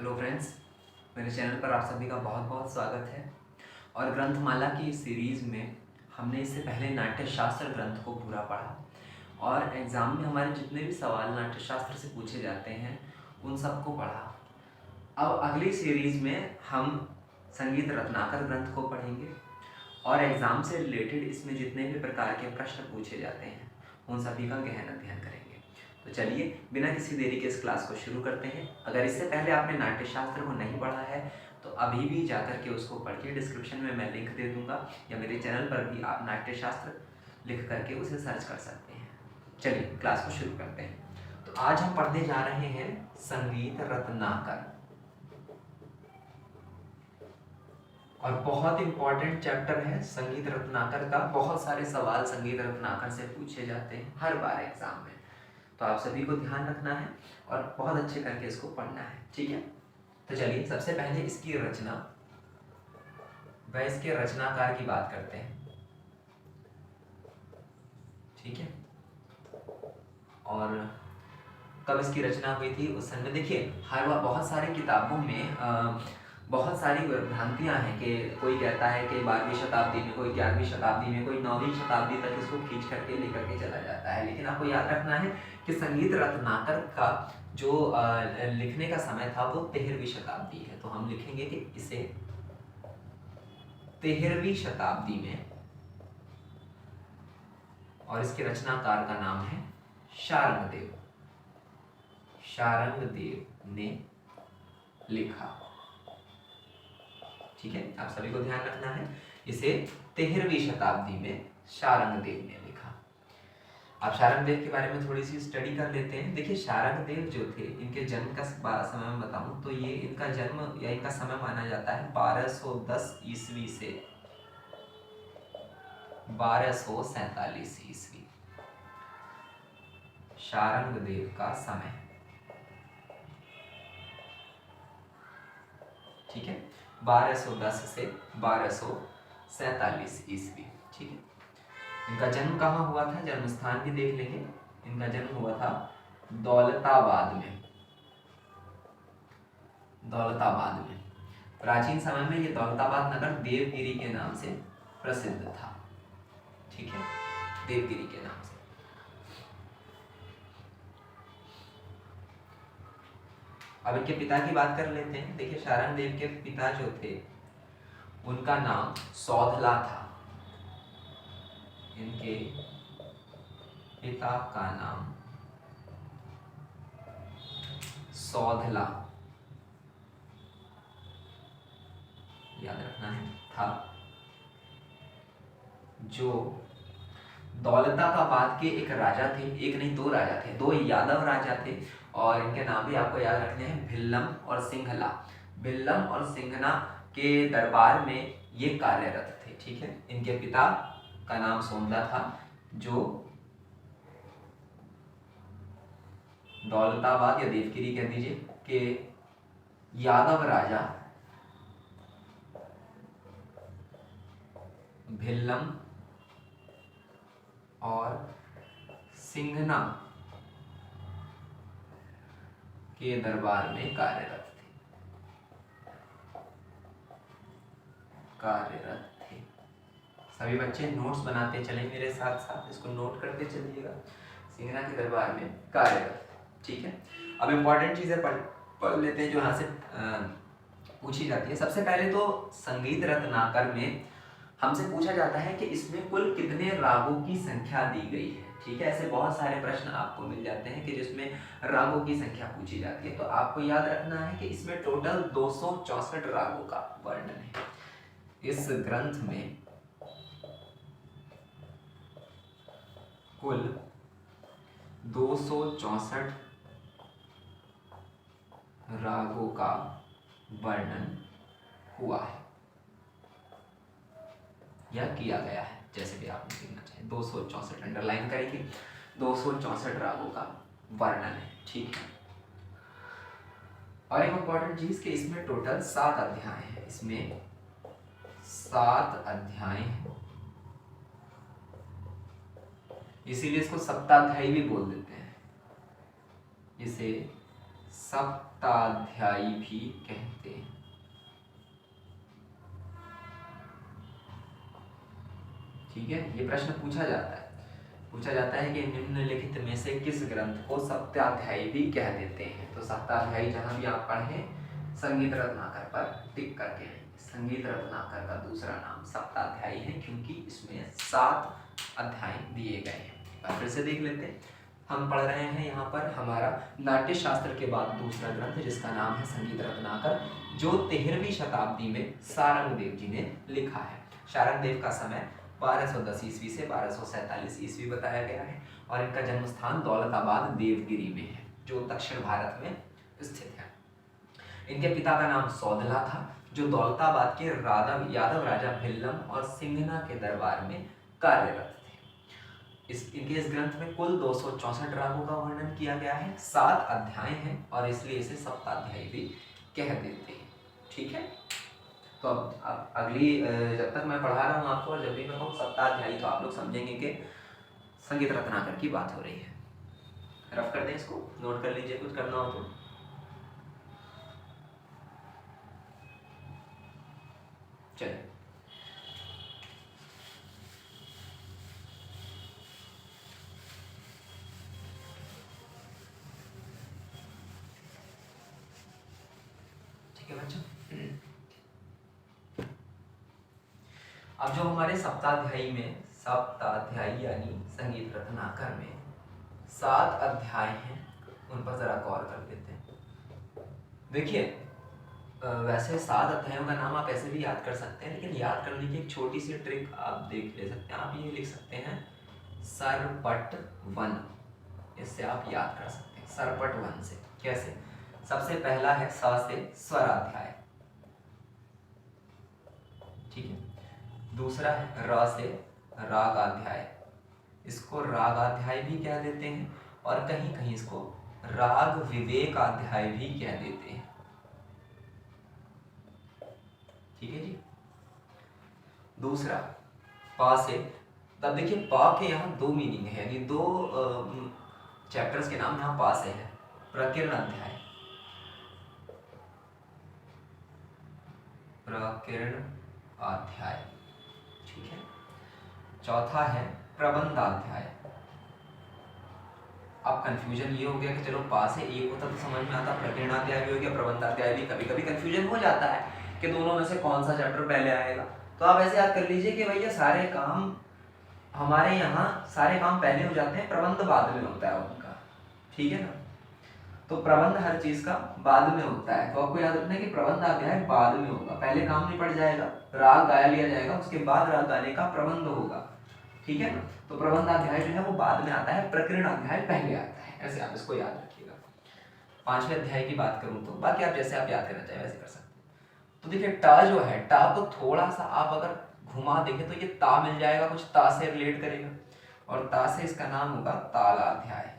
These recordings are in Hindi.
हेलो फ्रेंड्स, मेरे चैनल पर आप सभी का बहुत बहुत स्वागत है। और ग्रंथमाला की इस सीरीज़ में हमने इससे पहले नाट्यशास्त्र ग्रंथ को पूरा पढ़ा और एग्ज़ाम में हमारे जितने भी सवाल नाट्यशास्त्र से पूछे जाते हैं उन सबको पढ़ा। अब अगली सीरीज़ में हम संगीत रत्नाकर ग्रंथ को पढ़ेंगे और एग्ज़ाम से रिलेटेड इसमें जितने भी प्रकार के प्रश्न पूछे जाते हैं उन सभी का गहन अध्ययन करेंगे। तो चलिए बिना किसी देरी के इस क्लास को शुरू करते हैं। अगर इससे पहले आपने नाट्यशास्त्र को नहीं पढ़ा है तो अभी भी जाकर के उसको पढ़िए। डिस्क्रिप्शन में मैं लिंक दे दूंगा या मेरे चैनल पर भी आप नाट्यशास्त्र लिख करके उसे सर्च कर सकते हैं। चलिए क्लास को शुरू करते हैं। तो आज हम पढ़ने जा रहे हैं संगीत रत्नाकर, और बहुत इंपॉर्टेंट चैप्टर है संगीत रत्नाकर का। बहुत सारे सवाल संगीत रत्नाकर से पूछे जाते हैं हर बार एग्जाम में, तो आप सभी को ध्यान रखना है और बहुत अच्छे करके इसको पढ़ना है, ठीक है। तो चलिए सबसे पहले इसकी रचना व इसके रचनाकार की बात करते हैं, ठीक है। और कब इसकी रचना हुई थी उस समय, देखिए हर बार बहुत सारी किताबों में बहुत सारी भ्रांतियां हैं कि कोई कहता है कि 12वीं शताब्दी में, कोई 11वीं शताब्दी में, कोई 9वीं शताब्दी तक इसको खींच करके लेकर के चला जाता है। लेकिन आपको याद रखना है कि संगीत रत्नाकर का जो लिखने का समय था वो 13वीं शताब्दी है। तो हम लिखेंगे कि इसे 13वीं शताब्दी में, और इसके रचनाकार का नाम है शारंगदेव। शारंगदेव ने लिखा, ठीक है। आप सभी को ध्यान रखना है, इसे 13वीं शताब्दी में शारंगदेव ने लिखा। आप शारंगदेव के बारे में थोड़ी सी स्टडी कर लेते हैं। देखिए शारंगदेव जो थे, इनके जन्म का समय मैं बताऊं तो ये इनका जन्म या इनका समय माना जाता है 1210 ईस्वी से 1247 ईस्वी। शारंगदेव का समय, ठीक है, 1210 से 1247 ईस्वी, ठीक है। इनका जन्म कहाँ हुआ था, जन्म स्थान भी देख लेंगे। इनका जन्म हुआ था दौलताबाद में। दौलताबाद में प्राचीन समय में ये दौलताबाद नगर देवगिरी के नाम से प्रसिद्ध था, ठीक है, देवगिरी के नाम से। अब इनके पिता की बात कर लेते हैं। देखिए शारंगदेव के पिता जो थे उनका नाम सौधला था। इनके पिता का नाम सौधला, याद रखना है, था, जो दौलताबाद के एक राजा थे। एक नहीं, दो राजा थे, दो यादव राजा थे, और इनके नाम भी आपको याद रखने हैं, भिल्लम और सिंघला। भिल्लम और सिंघना के दरबार में ये कार्यरत थे, ठीक है। इनके पिता का नाम सोमला था, जो दौलताबाद या देवगिरी कह दीजिए के यादव राजा भिल्लम और सिंघना के दरबार में कार्यरत थे। सभी बच्चे नोट्स बनाते चले मेरे साथ साथ, इसको नोट करते चलिएगा। सिंघना के दरबार में कार्यरत, ठीक है। अब इंपॉर्टेंट चीजें पढ़ लेते हैं जो यहाँ से पूछी जाती है। सबसे पहले तो संगीत रत्नाकर में हमसे पूछा जाता है कि इसमें कुल कितने रागों की संख्या दी गई है, ठीक है। ऐसे बहुत सारे प्रश्न आपको मिल जाते हैं कि जिसमें रागों की संख्या पूछी जाती है। तो आपको याद रखना है कि इसमें टोटल 264 रागों का वर्णन है। इस ग्रंथ में कुल 264 रागों का वर्णन हुआ है या किया गया है, जैसे भी आप लिखना चाहें। 264 अंडरलाइन करेंगे, 264 रागों का वर्णन है, ठीक है। और एक इंपॉर्टेंट चीज कि इसमें टोटल 7 अध्याय हैं। इसमें 7 अध्याय हैं, इसीलिए इसको सप्ताध्यायी भी बोल देते हैं। इसे सप्ताध्यायी भी कहते हैं। ठीक है, ये प्रश्न पूछा जाता है कि निम्नलिखित में से किस ग्रंथ को सप्ताध्यायी भी कह देते हैं। तो सप्ताध्यायी जहां भी आप पढ़ें संगीत रत्नाकर पर टिक करके आएंगे। संगीत रत्नाकर का दूसरा नाम सप्ताध्यायी है क्योंकि इसमें 7 अध्याय दिए गए हैं। फिर से देख लेते हैं। हम पढ़ रहे हैं यहाँ पर हमारा नाट्य शास्त्र के बाद दूसरा ग्रंथ जिसका नाम है संगीत रत्नाकर, जो 13वीं शताब्दी में सारंगदेव जी ने लिखा है। सारंगदेव का समय 1210 ईस्वी से 1247 ईस्वी बताया गया है और इनका जन्म स्थान दौलताबाद देवगिरी में है जो दक्षिण भारत में स्थित है। इनके पिता का नाम सौदला था जो दौलताबाद के यादव राजा भिल्लम और सिंघना के दरबार में कार्यरत थे। इस ग्रंथ में कुल 264 रागों का वर्णन किया गया है, 7 अध्याय हैं और इसलिए इसे सप्ताध्यायी भी कह देते हैं। ठीक है, तो अब अगली जब तक मैं पढ़ा रहा हूँ आपको और जब भी मैं कहूँ सप्ताध्यायी तो आप लोग समझेंगे कि संगीत रत्नाकर की बात हो रही है। रफ कर दें, इसको नोट कर लीजिए कुछ करना हो तो। चलिए, ठीक है बच्चों। अब जो हमारे सप्ताध्यायी यानी संगीत रत्नाकर में 7 अध्याय हैं उन पर जरा गौर कर लेते हैं। देखिए, वैसे 7 अध्यायों का नाम आप ऐसे भी याद कर सकते हैं, लेकिन याद करने की एक छोटी सी ट्रिक आप देख ले सकते हैं। आप ये लिख सकते हैं सरपट वन, इससे आप याद कर सकते हैं। सरपट वन से कैसे? सबसे पहला है स से स्वराध्याय, ठीक है। दूसरा है र से रागाध्याय, इसको रागाध्याय भी कह देते हैं और कहीं कहीं इसको राग विवेकाध्याय भी कह देते हैं। ठीक है जी। दूसरा पा से, तब देखिए पा के यहाँ 2 मीनिंग है, यानी 2 चैप्टर्स के नाम यहाँ पा से है। प्रकीर्ण अध्याय, प्रकीर्ण अध्याय, ठीक है। चौथा है प्रबंधाध्याय। अब कंफ्यूजन ये हो गया कि चलो पा से एक होता तो समझ में आता, प्रकीर्णाध्याय भी हो गया, प्रबंधाध्याय भी। कभी कभी कंफ्यूजन हो जाता है कि दोनों में से कौन सा चैप्टर पहले आएगा। तो आप ऐसे याद कर लीजिए कि भैया सारे काम हमारे यहाँ सारे काम पहले हो जाते हैं, प्रबंध बाद में होता है उनका, ठीक है ना। तो प्रबंध हर चीज का बाद में होता है, तो आपको याद रखना है कि प्रबंधाध्याय बाद में होगा। पहले काम निपट जाएगा, राग गाया लिया जाएगा, उसके बाद राग गाने का प्रबंध होगा, ठीक है ना। तो प्रबंधाध्याय जो है वो बाद में आता है, प्रकीर्णाध्याय पहले आता है। ऐसे आप इसको याद रखिएगा। 5वें अध्याय की बात करूं तो बाकी आप जैसे आप याद करना चाहें वैसे कर सकते हैं। तो देखिए टा जो है, टा को थोड़ा सा आप अगर घुमा देखें तो ये ता मिल जाएगा, कुछ ता से रिलेट करेगा और ता से इसका नाम होगा तालाध्याय,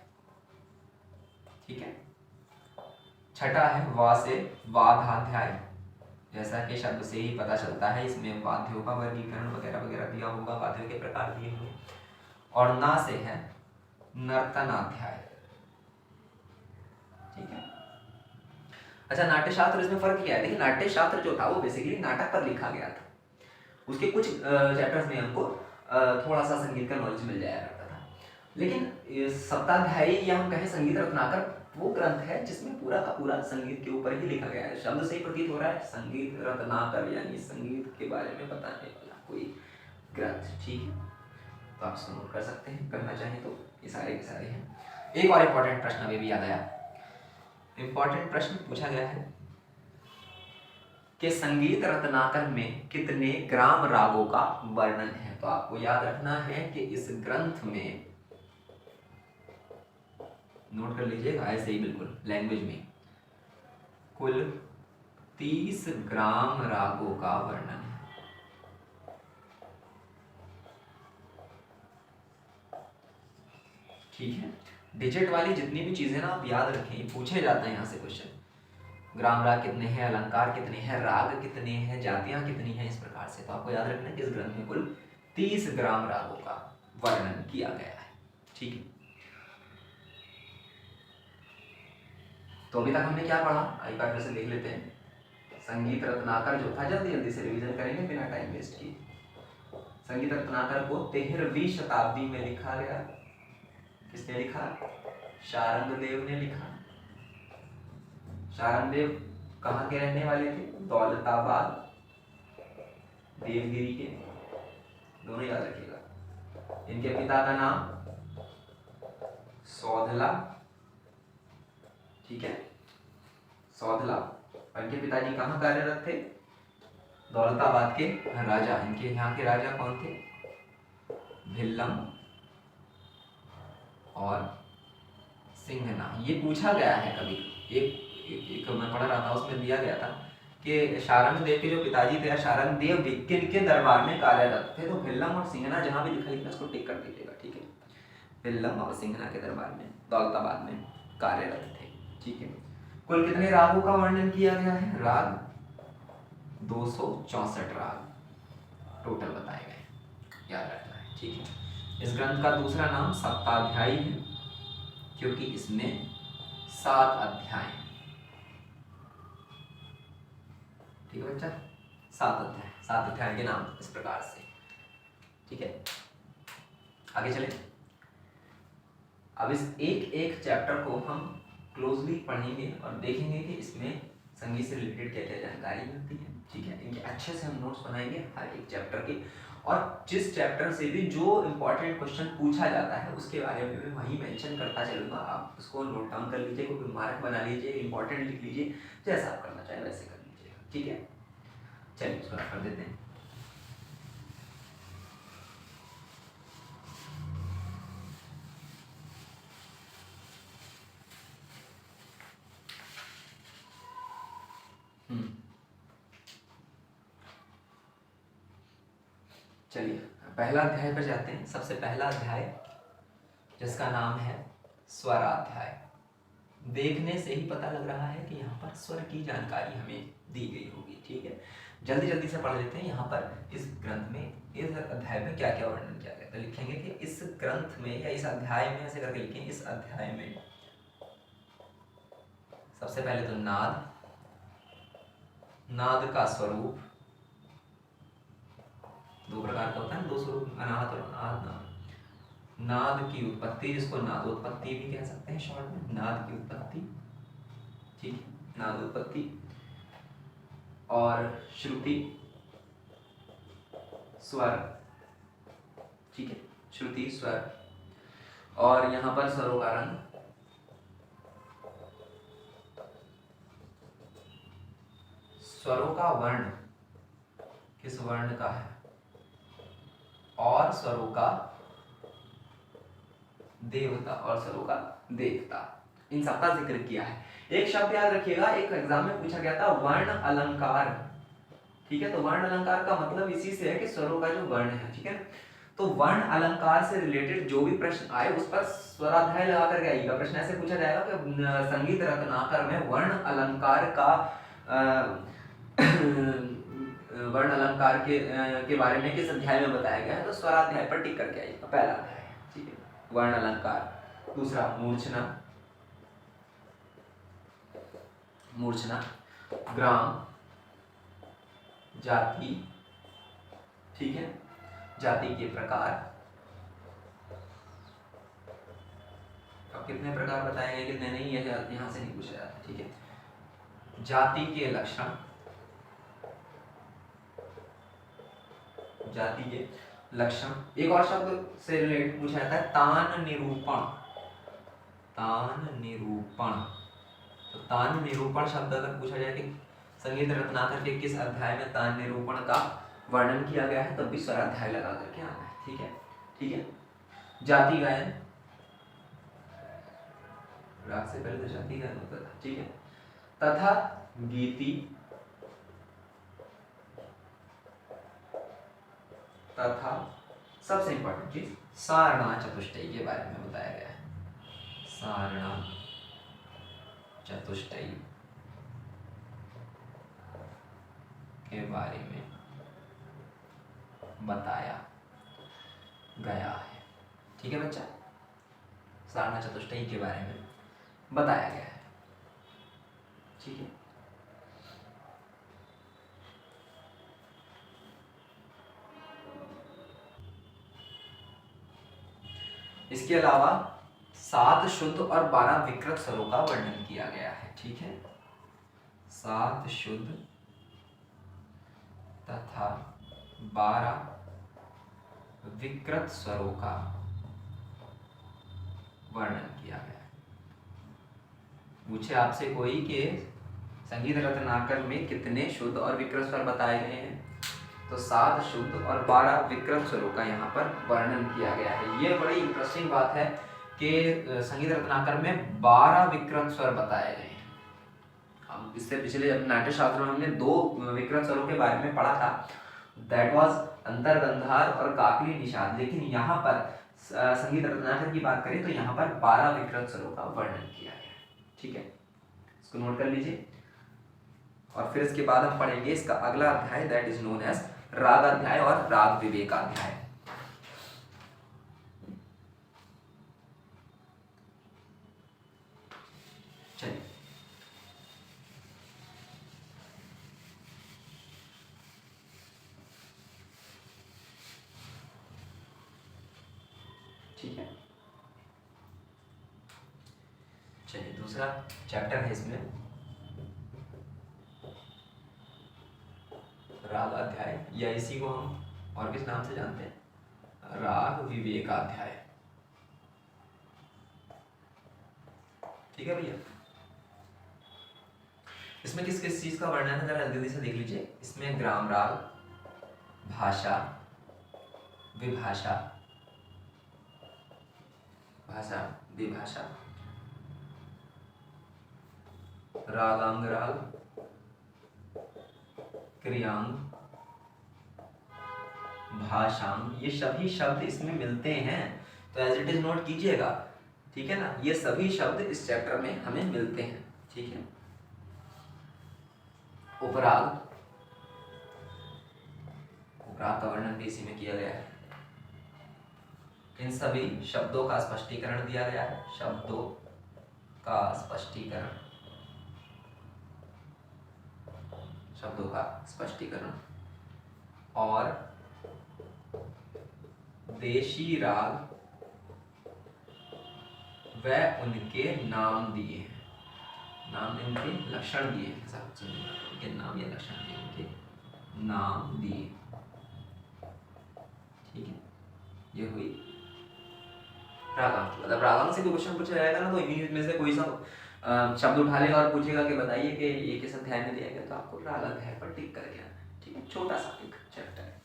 ठीक है। छठा है वा से वाधाध्याय, जैसा कि शब्द से ही पता चलता है इसमें वाद्यों का वर्गीकरण वगैरह वगैरह दिया होगा, वाद्यों के प्रकार दिए होंगे। और ना से है नर्तनाध्याय, ठीक है। अच्छा, नाट्यशास्त्र इसमें फर्क क्या है? देखिए, नाट्यशास्त्र जो था वो बेसिकली नाटक पर लिखा गया था। उसके कुछ चैप्टर्स में हमको थोड़ा सा संगीत का नॉलेज मिल जाया करता था, लेकिन सप्ताध्यायी या हम कहें संगीत रत्नाकर वो ग्रंथ है जिसमें पूरा का पूरा संगीत के ऊपर ही लिखा गया है। शब्द से ही प्रतीत हो रहा है संगीत रत्नाकर, यानी संगीत के बारे में बताने वाला कोई ग्रंथ, ठीक है। तो आप इसको नोट कर सकते हैं, करना चाहें तो। ये सारे के सारे हैं। एक और इम्पोर्टेंट प्रश्न अभी भी याद आया। इम्पोर्टेंट प्रश्न पूछा गया है कि संगीत रत्नाकर में कितने ग्राम रागों का वर्णन है। तो आपको याद रखना है कि इस ग्रंथ में, नोट कर लीजिएगा ऐसे ही बिल्कुल लैंग्वेज में, कुल 30 ग्राम रागों का वर्णन है। ठीक है, डिजिट वाली जितनी भी चीजें ना आप याद रखें, पूछे जाते हैं यहाँ से क्वेश्चन। ग्राम राग कितने हैं, अलंकार कितने हैं, राग कितने हैं, जातियां कितनी हैं, इस प्रकार से। तो आपको याद रखना है कि इस ग्रंथ में कुल 30 ग्राम रागों का वर्णन किया गया है, ठीक है। तो अभी तक हमने क्या पढ़ा, एक बार फिर से देख लेते हैं। संगीत रत्नाकर जो था, जल्दी जल्दी से रिवीजन करेंगे बिना टाइम वेस्ट किए। संगीत रत्नाकर को 13वीं शताब्दी में लिखा गया। किसने लिखा? शारंग देव ने लिखा। शारंग देव कहाँ के रहने वाले थे? दौलताबाद, देवगिरी के, दोनों याद रखिएगा। इनके पिता का नाम सौधला, ठीक है, सौधला। और इनके पिताजी कहाँ कार्यरत थे? दौलताबाद के राजा। इनके यहाँ के राजा कौन थे? भिल्लम और सिंघना। ये पूछा गया है कभी, एक मैं पढ़ रहा था, उसमें दिया गया था कि शारंग देव के जो पिताजी थे, शारंग देव किन के दरबार में कार्यरत थे? तो भिल्लम और सिंघना, जहां भी लिखा लिखा उसको टिक कर दीजिएगा, ठीक है। भिल्लम और सिंघना के दरबार में दौलताबाद में कार्यरत थे, ठीक है। कुल कितने रागों का वर्णन किया गया है? राग 264 राग टोटल बताए गए, याद रखना है, ठीक है। इस ग्रंथ का दूसरा नाम सप्ताध्यायी है, क्योंकि इसमें 7 अध्याय हैं, ठीक है बच्चा। 7 अध्याय के नाम इस प्रकार से, ठीक है। आगे चले। अब इस एक एक चैप्टर को हम क्लोजली पढ़ेंगे और देखेंगे कि इसमें संगीत से रिलेटेड क्या क्या जानकारी मिलती है, ठीक है। इनके अच्छे से हम नोट्स बनाएंगे हर एक चैप्टर के, और जिस चैप्टर से भी जो इम्पोर्टेंट क्वेश्चन पूछा जाता है उसके बारे में मैं वही मेंशन करता चलूँगा। आप उसको नोट डाउन कर लीजिए, कोई मार्क बना लीजिए, इंपॉर्टेंट लिख लीजिए, जैसा आप करना चाहें वैसे कर लीजिएगा, ठीक है। चलिए इसको कर देते हैं। चलिए पहला अध्याय पर जाते हैं। सबसे पहला अध्याय जिसका नाम है स्वराध्याय। देखने से ही पता लग रहा है कि यहाँ पर स्वर की जानकारी हमें दी गई होगी, ठीक है। जल्दी जल्दी से पढ़ लेते हैं। यहाँ पर इस ग्रंथ में, इस अध्याय में क्या क्या वर्णन किया गया, तो लिखेंगे कि इस ग्रंथ में या इस अध्याय में, ऐसे करके लिखेंगे, इस अध्याय में सबसे पहले तो नाद, नाद का स्वरूप, 2 प्रकार का होता है, 2 स्वरूप, अनाहत और अनाहत नाद। नाद की उत्पत्ति, जिसको नादोत्पत्ति भी कह सकते हैं शॉर्ट में, नाद की उत्पत्ति, ठीक है, नादोत्पत्ति। और श्रुति, स्वर, ठीक है, श्रुति स्वर। और यहाँ पर स्वरों का रंग, स्वरों का वर्ण किस वर्ण का है, और स्वरों का देवता, और स्वरों का देवता, इन सबका जिक्र किया है। एक शब्द याद रखिएगा, एक एग्जाम में पूछा गया था, वर्ण अलंकार, ठीक है। तो वर्ण अलंकार का मतलब इसी से है कि स्वरों का जो वर्ण है, ठीक है। तो वर्ण अलंकार से रिलेटेड जो भी प्रश्न आए उस पर स्वराध्याय लगा करके आइएगा। प्रश्न ऐसे पूछा जाएगा कि संगीत रत्नाकर में वर्ण अलंकार का वर्ण अलंकार के बारे में किस अध्याय में बताया गया है, तो स्वराध्याय पर टिक करके आइएगा। पहला अध्याय, ठीक है, वर्ण अलंकार। दूसरा मूर्छना, मूर्छना, ग्राम, जाति, ठीक है, जाति के प्रकार। अब कितने प्रकार बताए गए, कितने नहीं, यह यहाँ से नहीं पूछा जाता, ठीक है। जाति के लक्षण, जाति के लक्षण। एक और शब्द से रिलेटेड पूछा जाता है, तान निरूपण, तान निरूपण। तो तान निरूपण शब्द अगर पूछा जाए कि संगीत रत्नाकर के किस अध्याय में तान निरूपण का वर्णन किया गया है, तब भी स्वराध्याय लगा करके आना है, ठीक है, ठीक है। जाति गायन, राग से पहले तो जाति गायन होता था, ठीक है। तथा गीति, तथा सबसे इंपॉर्टेंट चीज सारणा चतुष्टयी के बारे में बताया गया है। सारणा चतुष्टयी के बारे में बताया गया है, ठीक है बच्चा। सारणा चतुष्टयी के बारे में बताया गया है। ठीक है। इसके अलावा 7 शुद्ध और 12 विकृत स्वरों का वर्णन किया गया है। ठीक है, 7 शुद्ध तथा 12 विकृत स्वरों का वर्णन किया गया है। पूछे आपसे कोई कि संगीत रत्नाकर में कितने शुद्ध और विकृत स्वर बताए गए हैं, तो 7 शुद्ध और 12 विकृत स्वरों का यहाँ पर वर्णन किया गया है। ये बड़ी इंटरेस्टिंग बात है कि संगीत रत्नाकर में 12 विकृत स्वर बताए गए हैं। हम इससे पिछले जब नाट्य शास्त्र में हमने 2 विकृत स्वरों के बारे में पढ़ा था, दैट वाज अंतर गंधार और काकली निषाद, लेकिन यहाँ पर संगीत रत्नाकर की बात करें तो यहाँ पर 12 विकृत स्वरों का वर्णन किया गया है। ठीक है, इसको नोट कर लीजिए। और फिर इसके बाद हम पढ़ेंगे इसका अगला अध्याय, दैट इज नोन एज राग अध्याय और राग विवेकाध्याय। चलिए, ठीक है। चलिए, दूसरा चैप्टर है इसमें राग अध्याय, या इसी को हम और किस नाम से जानते हैं, राग विवेकाध्याय। ठीक है भैया, इसमें किस किस चीज का वर्णन है जरा जल्दी से देख लीजिए। इसमें ग्राम राग, भाषा, विभाषा, भाषा विभाषा, रागांग राग, क्रियांग, भाषांग, ये सभी शब्द इसमें मिलते हैं, तो एज इट इज नोट कीजिएगा। ठीक है ना, ये सभी शब्द इस चैप्टर में हमें मिलते हैं। ठीक है, उपराग, उपराग का वर्णन भी इसी में किया गया है। इन सभी शब्दों का स्पष्टीकरण दिया गया है, शब्दों का स्पष्टीकरण, शब्दों का स्पष्टीकरण, और देशी राग व उनके नाम दिए हैं, नाम इनके लक्षण दिए हैं, उनके नाम या लक्षण दिए, उनके नाम दिए। ठीक है, ये हुई रागांश। मतलब रागांश से कोई क्वेश्चन पूछा जाएगा ना, तो इन्हीं में से कोई सा शब्द उठा लेगा और पूछेगा कि बताइए कि ये किस अध्याय में दिया गया, तो आपको राग अध्याय पर टिक करके आना है। ठीक है, छोटा सा एक चैप्टर है।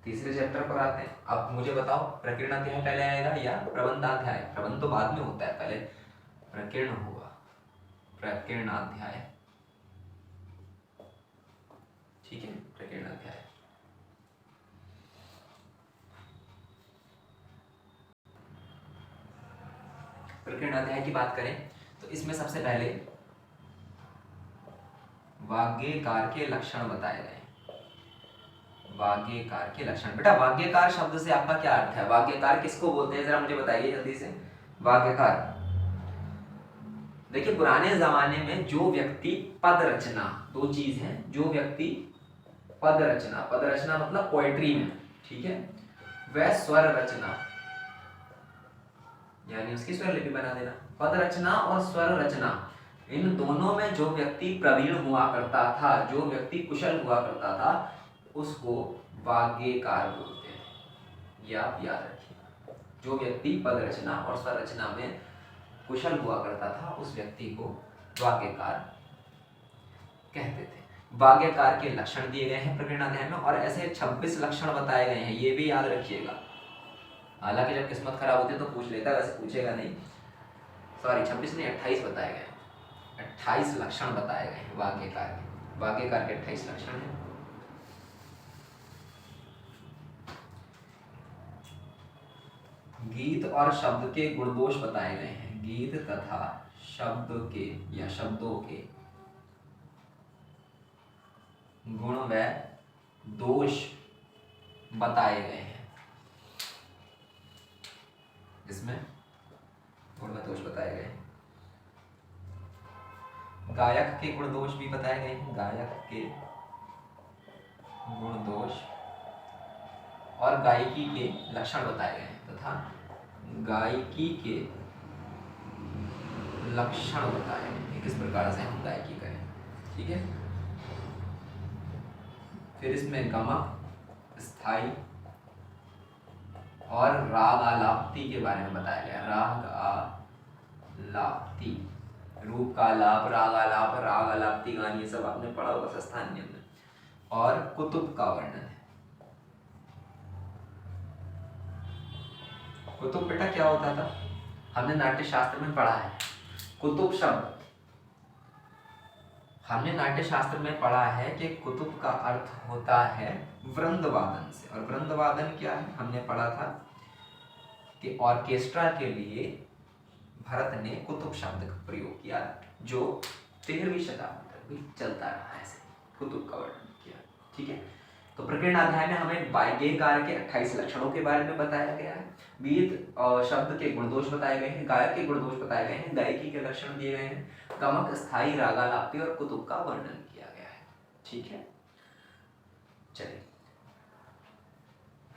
तीसरे चैप्टर पर आते हैं। अब मुझे बताओ, प्रकीर्ण अध्याय पहले आएगा या प्रबंधाध्याय? प्रबंध तो बाद में होता है, पहले प्रकीर्ण होगा, प्रकीर्णाध्याय। ठीक है, प्रकीर्णाध्याय। प्रकीर्णाध्याय की बात करें तो इसमें सबसे पहले वाग्यकार के लक्षण बताए गए। वाग्यकार के लक्षण। बेटा, वाग्यकार शब्द से आपका क्या अर्थ है? वाग्यकार किसको बोलते हैं, जरा मुझे बताइए जल्दी से। वाग्यकार, देखिए पुराने जमाने में जो व्यक्ति पद रचना, 2 चीज है, जो व्यक्ति पद रचना, पद रचना मतलब पोएट्री में, ठीक है, वह स्वर रचना यानी उसकी स्वर लिपि बना देना। पद रचना और स्वर रचना, इन दोनों में जो व्यक्ति प्रवीण हुआ करता था, जो व्यक्ति कुशल हुआ करता था, उसको वाग्यकार बोलते हैं। ये आप याद रखिए, जो व्यक्ति पद रचना और स्वर रचना में कुशल हुआ करता था, उस व्यक्ति को वाग्यकार कहते थे। वाग्यकार के लक्षण दिए गए हैं प्रकीर्णाध्याय में, और ऐसे 26 लक्षण बताए गए हैं, ये भी याद रखिएगा। हालांकि जब किस्मत खराब होती है तो पूछ लेता है, वैसे पूछेगा नहीं। सॉरी, 26 नहीं, 28 बताए गए, 28 लक्षण बताए गए हैं वाग्यकार के। वाग्यकार के 28 लक्षण हैं। गीत और शब्द के गुण दोष बताए गए हैं। गीत तथा शब्द के या शब्दों के गुण व दोष बताए गए हैं। इसमें गुण व दोष बताए गए हैं। गायक के गुण दोष भी बताए गए हैं, गायक के गुण दोष और गायकी के लक्षण बताए गए हैं तथा गायकी के लक्षण बताए हैं, किस प्रकार से हम गायकी करें। ठीक है, फिर इसमें गमक, स्थाई और राग आलाप्ति के बारे में बताया गया। राग आलाप्ति, रूप का आलाप, राग आलाप, राग आलाप्ति गान, ये सब आपने पढ़ा होगा संस्थान नियम में। और कुतुब का वर्णन है। कुतुब बेटा क्या होता था, हमने नाट्य शास्त्र में पढ़ा है। कुतुब शब्द हमने नाट्य शास्त्र में पढ़ा है कि कुतुब का अर्थ होता है वृंदवादन से। और वृंदवादन क्या है, हमने पढ़ा था कि ऑर्केस्ट्रा के लिए भरत ने कुतुब शब्द का प्रयोग किया, जो 13वीं शताब्दी तक भी चलता रहा है। ऐसे कुतुब का वर्णन किया। ठीक है, तो प्रकीर्ण अध्याय में हमें वाग्यकार के 28 लक्षणों के बारे में बताया गया है। वीद शब्द के गुणदोष बताए गए हैं, गायक के गुणदोष बताए गए हैं, गायकी के लक्षण दिए गए हैं, गमक, स्थाई, रागालाप्ति और कुतुब का वर्णन किया गया है। ठीक है, चलिए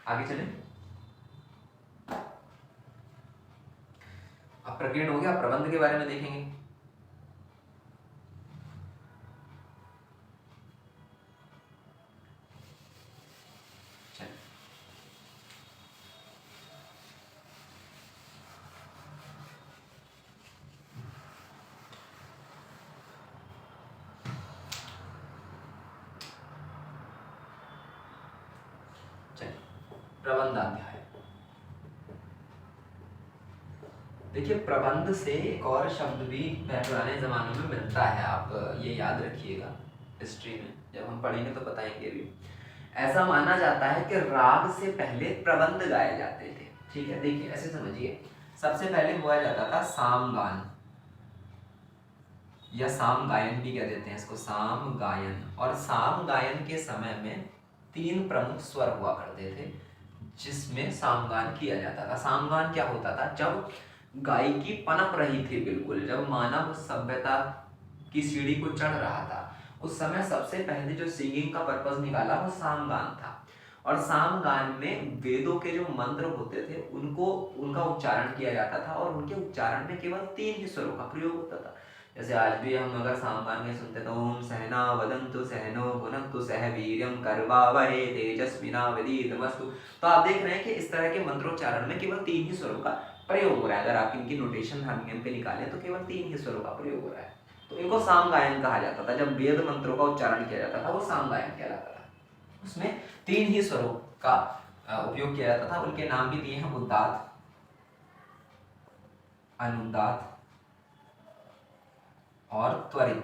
आगे चलें। अब प्रकीर्ण हो गया, प्रबंध के बारे में देखेंगे। प्रबंधाध्याय, देखिए प्रबंध से एक और शब्द भी पुराने जमानों में मिलता है, आप ये याद रखिएगा, हिस्ट्री में जब हम पढ़ेंगे तो बताएंगे भी। ऐसा माना जाता है कि राग से पहले प्रबंध गाए जाते थे। ठीक है, देखिए ऐसे समझिए, सबसे पहले हुआ जाता था सामगान या साम गायन भी कह देते हैं इसको, साम गायन। और साम गायन के समय में 3 प्रमुख स्वर हुआ करते थे जिसमें सामगान किया जाता था। सामगान क्या होता था, जब गायकी पनप रही थी, बिल्कुल जब मानव सभ्यता की सीढ़ी को चढ़ रहा था, उस समय सबसे पहले जो सिंगिंग का पर्पस निकाला वो सामगान था। और सामगान में वेदों के जो मंत्र होते थे उनका उच्चारण किया जाता था, और उनके उच्चारण में केवल 3 ही स्वरों का प्रयोग होता था। जैसे आज भी हम अगर सामगान में सुनते तो ओम सहना वदन्तु सहनो भुनक्तु सह वीर्यं कर्वावहै तेजस्विनावधीतमस्तु, तो आप देख रहे हैं कि इस तरह के मंत्रोच्चारण में केवल 3 ही स्वरों का प्रयोग हो रहा है। अगर आप इनकी नोटेशन हारमोनियम पे निकालें तो केवल 3 ही स्वरों का प्रयोग हो रहा है, तो इनको साम गायन कहा जाता था। जब वेद मंत्रों का उच्चारण किया जाता था वो साम गायन कहलाता था, उसमें 3 ही स्वरों का उपयोग किया जाता था। उनके नाम भी दिए हैं, उदात, अनुदात और त्वरित।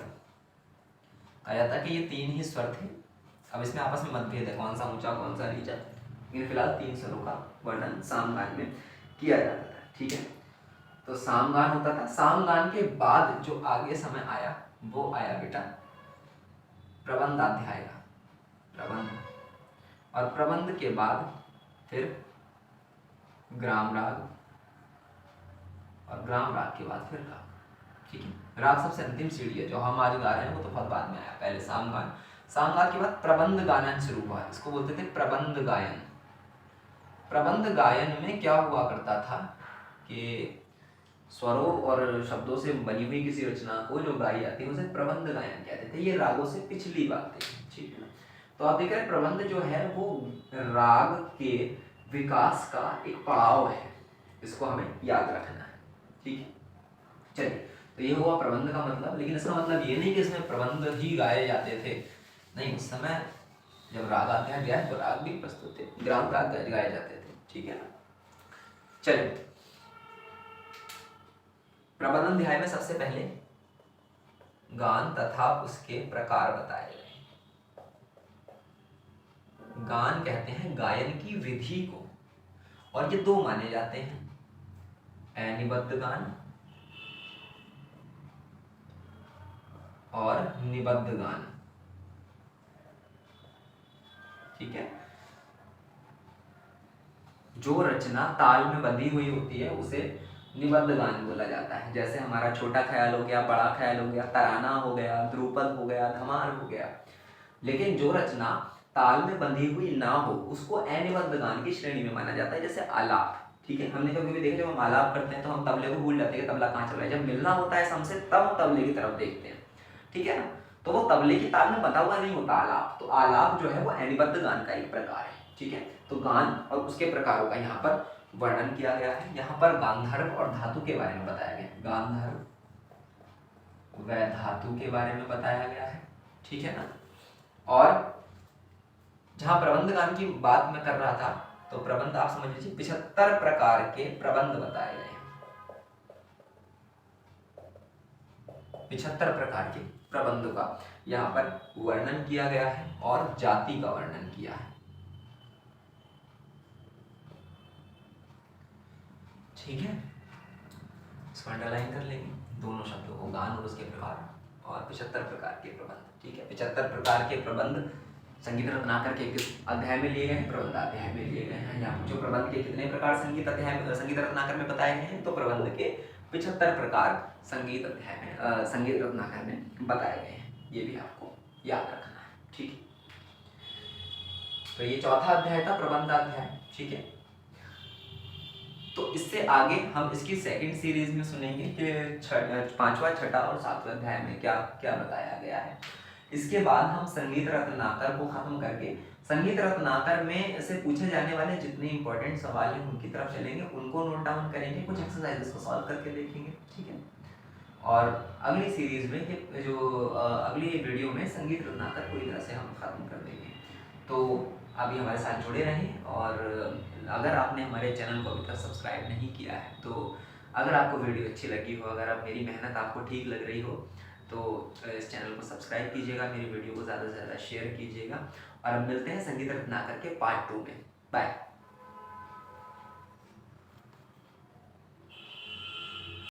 कहा जाता है कि ये 3 ही स्वर थे। अब इसमें आपस में मतभेद है, कौन सा ऊंचा कौन सा नीचा, लेकिन फिलहाल 3 स्वरों का वर्णन सामगान में किया जाता था। ठीक है, तो सामगान होता था। सामगान के बाद जो आगे समय आया वो आया बेटा प्रबंधाध्याय का, प्रबंध। और प्रबंध के बाद फिर ग्राम राग, और ग्राम राग के बाद फिर राग। ठीक है, राग सबसे अंतिम सीढ़ी है, जो हम आज गा रहे हैं वो तो बहुत बाद में आया, पहले सामगान, सामगान के बाद प्रबंध गायन शुरू हुआ, इसको बोलते थे प्रबंध गायन। प्रबंध गायन में क्या हुआ करता था कि स्वरों और शब्दों से बनी हुई किसी रचना को जो गाई जाती है उसे प्रबंध गायन कहते थे। ये रागों से पिछली बातें, ठीक है ना। तो आप देख रहे हैं प्रबंध जो है वो राग के विकास का एक पड़ाव है, इसको हमें याद रखना है। ठीक है, चलिए, तो ये हुआ प्रबंध का मतलब। लेकिन इसका मतलब ये नहीं कि इसमें प्रबंध ही गाए जाते थे, नहीं, उस समय जब राग अध्याय गया तो राग भी प्रस्तुत थे, ग्राम राग गाए जाते थे। ठीक है ना, चलिए प्रबंध अध्याय में सबसे पहले गान तथा उसके प्रकार बताए गए। गान कहते हैं गायन की विधि को, और ये 2 माने जाते हैं, अनिबद्ध गान और निबद्ध गान। ठीक है, जो रचना ताल में बंधी हुई होती है उसे निबद्ध गान बोला जाता है। जैसे हमारा छोटा ख्याल हो गया, बड़ा ख्याल हो गया, तराना हो गया, ध्रुपद हो गया, धमार हो गया। लेकिन जो रचना ताल में बंधी हुई ना हो उसको अनिबद्ध गान की श्रेणी में माना जाता है। जैसे आलाप, ठीक है, हमने कभी भी देखा जब हम आलाप करते हैं तो हम तबले को भूल जाते हैं कि तबला कहाँ चल रहा है। जब मिलना होता है हमसे तब हम तबले की तरफ देखते हैं, ठीक है ना। तो वो तबले की ताल में बंधा हुआ नहीं होता आलाप। तो आलाप जो है वो अनिबद्ध गान का एक प्रकार है, ठीक है। तो गान और उसके प्रकारों का यहाँ पर वर्णन किया गया है। यहाँ पर गांधर्व और धातु के बारे में बताया गया, गांधर्व व धातु के बारे में बताया गया है, ठीक है ना। और जहां प्रबंध गान की बात मैं कर रहा था तो प्रबंध आप समझ लीजिए 75 प्रकार के प्रबंध बताए गए हैं। 75 प्रकार के प्रबंध का यहाँ पर वर्णन किया गया है और जाति का वर्णन किया है, ठीक है। इसको अंडरलाइन कर लेंगे दोनों शब्दों को, गान और उसके प्रकार और 75 प्रकार के प्रबंध, ठीक है। 75 प्रकार के प्रबंध संगीत रत्नाकर के किस अध्याय में लिए गए हैं? प्रबंध अध्याय में लिए गए हैं। यहाँ जो प्रबंध के कितने प्रकार संगीत रत्नाकर में बताए गए हैं? तो प्रबंध के 75 प्रकार संगीत अध्याय में संगीत रत्नाकर में बताए गए हैं। ये भी आपको याद रखना है, ठीक है। तो ये चौथा अध्याय था, प्रबंध अध्याय, ठीक है। तो इससे आगे हम इसकी सेकंड सीरीज में सुनेंगे कि पांचवा, छठा और सातवां अध्याय में क्या क्या बताया गया है। इसके बाद हम संगीत रत्नाकर को खत्म करके संगीत रत्नाकर में से पूछे जाने वाले जितने इंपॉर्टेंट सवाल हैं उनकी तरफ चलेंगे, उनको नोट डाउन करेंगे, कुछ एक्सरसाइजेस को सॉल्व करके देखेंगे, ठीक है। और अगली सीरीज में जो अगली वीडियो में संगीत रत्नाकर पूरी तरह से हम खत्म कर देंगे। तो अभी हमारे साथ जुड़े रहें, और अगर आपने हमारे चैनल को अभी तक सब्सक्राइब नहीं किया है तो अगर आपको वीडियो अच्छी लगी हो, अगर आप मेरी मेहनत आपको ठीक लग रही हो तो इस चैनल को सब्सक्राइब कीजिएगा, मेरी वीडियो को ज़्यादा से ज़्यादा शेयर कीजिएगा। और अब मिलते हैं संगीत रत्नाकर के पार्ट 2 में। बाय।